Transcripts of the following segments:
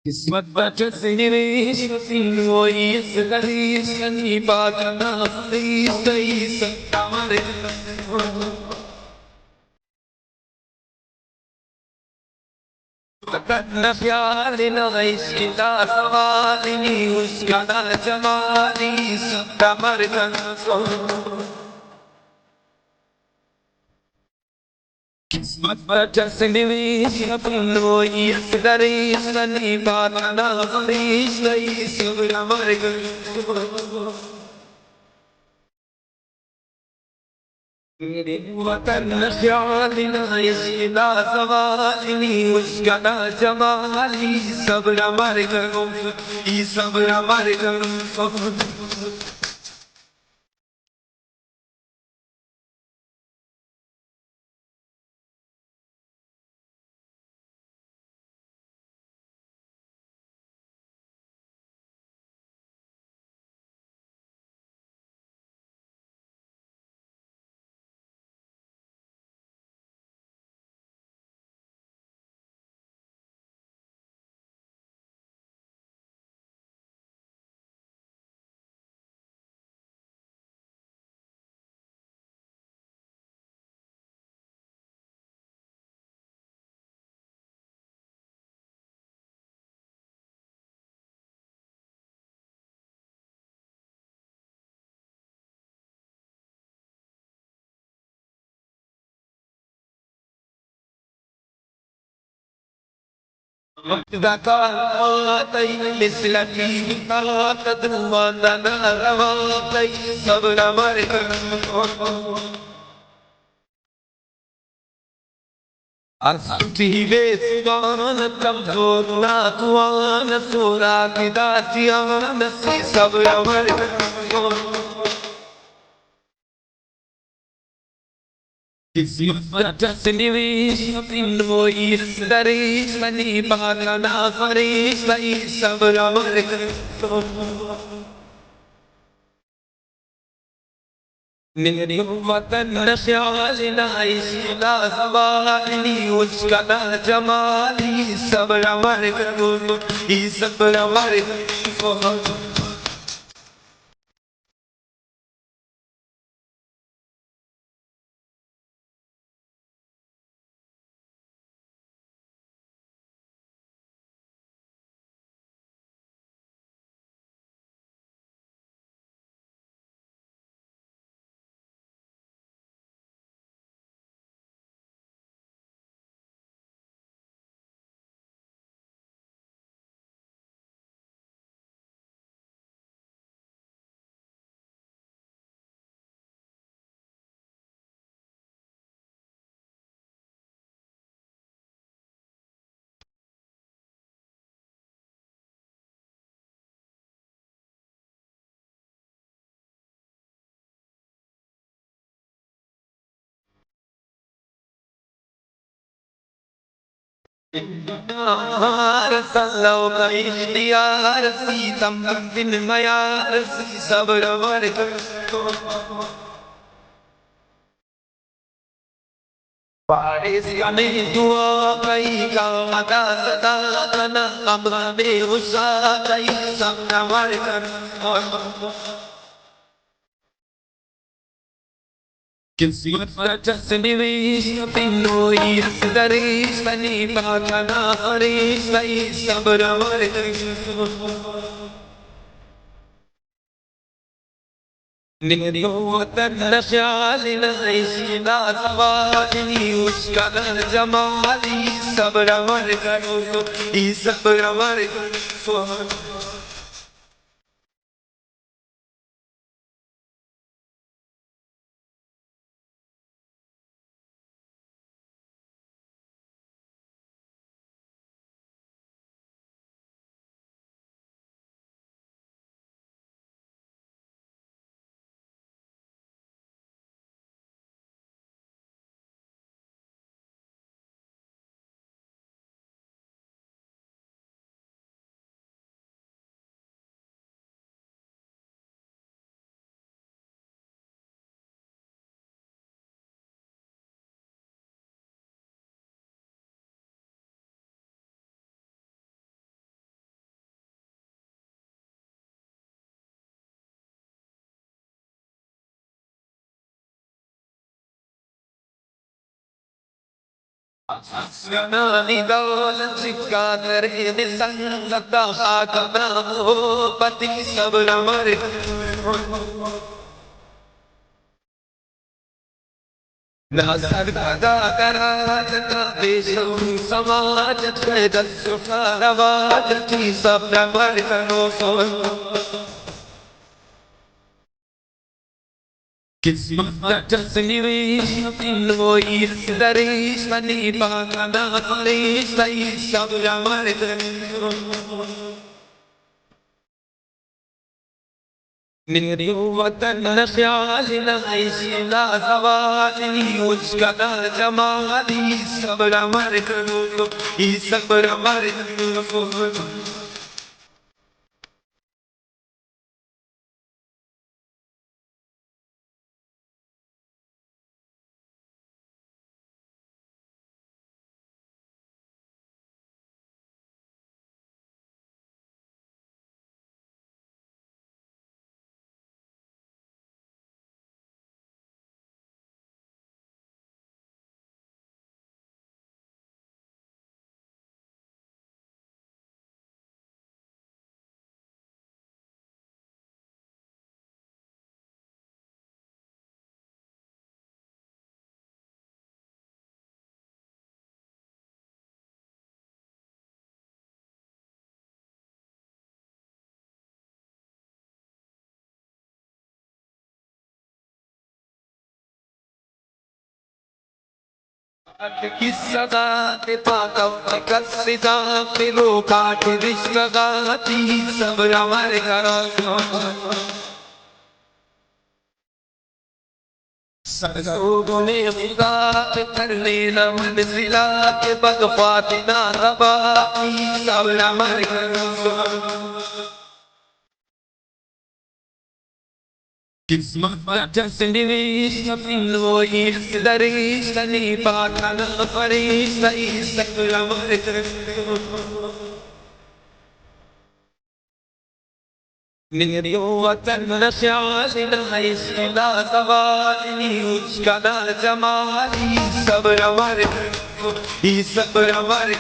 किस्मत बचत से निवेश वही गरीब की बात ना सही सकता मरे فقدنا في عالنا غيش إلى ثواني وشكنا جمالي استمرنا किस्मत बचत से निवेश अपन वही गरीब की बात ना सही सकता मरे وطن خيالنا يسينا ثواني وشكنا جمالي صبر مرقم صبر مرقم ذكرتي مثلتي تدمننا غواطي صبر مرقم أصبتي بسبان كمدور ناتوان سورا كداتي أنسي صبر مرقم किस्मत से अपनी वही दरीस बनी बागना फरीस बनी सब्र मर मेरी वतन ख्यालना इश्क़ ज़वानी उसका जमाली सब्र मर सब्र मर لو بعيد يا رسي تم في الميا رسي صبر مرك باريس يعني دوا كيكا مدى ستانا أمر بيوسا كي سمنا مرك किस्मत बचत से निवेश पिनो दरीस बनी बागना हरीश सही सब्र मर وطن خيالنا يسينا ثواني وشكنا جمالي صبر مرقم صبر مرقم Nani dolan sikadre nisang nagdaka na mo pati sablamar nasar kada karat na besho samajat kedas sukharavat ti sablamar no son Kismat sendiri Pinoi dari Mani Bangana Dari Sai Sablamar Niri watan Nasyalina Aisila Zawatini Uskana Jamali Sablamar Isabramar Kisada te pata kasida pelo kaat rishta ti sab hamare karo sargo me fuga te karne na manzila ke bag fatina raba ti sab hamare karo Kismat sendiri Pinoi dari Sani Pakana Paris Sai Sablamar Niriyo watan nasyasina Haisila Savatini Uskana Jamali Sablamar Isabramar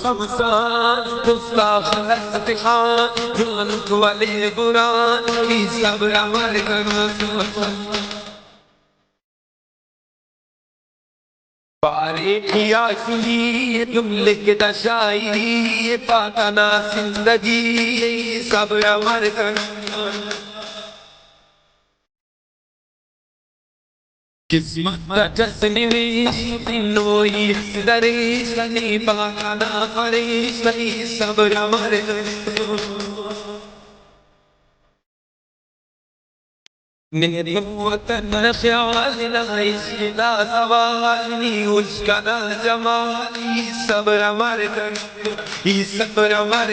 خمسان تصلى خلصت خان جانك ولي قران في صبر عمرك बारीक यासी तुमलिक दशाई पाताना जिंदगी सब अमर कर किस्मत सनवी पिनोई दरी सनी पाताना हरी सनी सब अमर कर Niri watan nasyalina Aisila Zawatini Uskana Jamali Sabramar Isabramar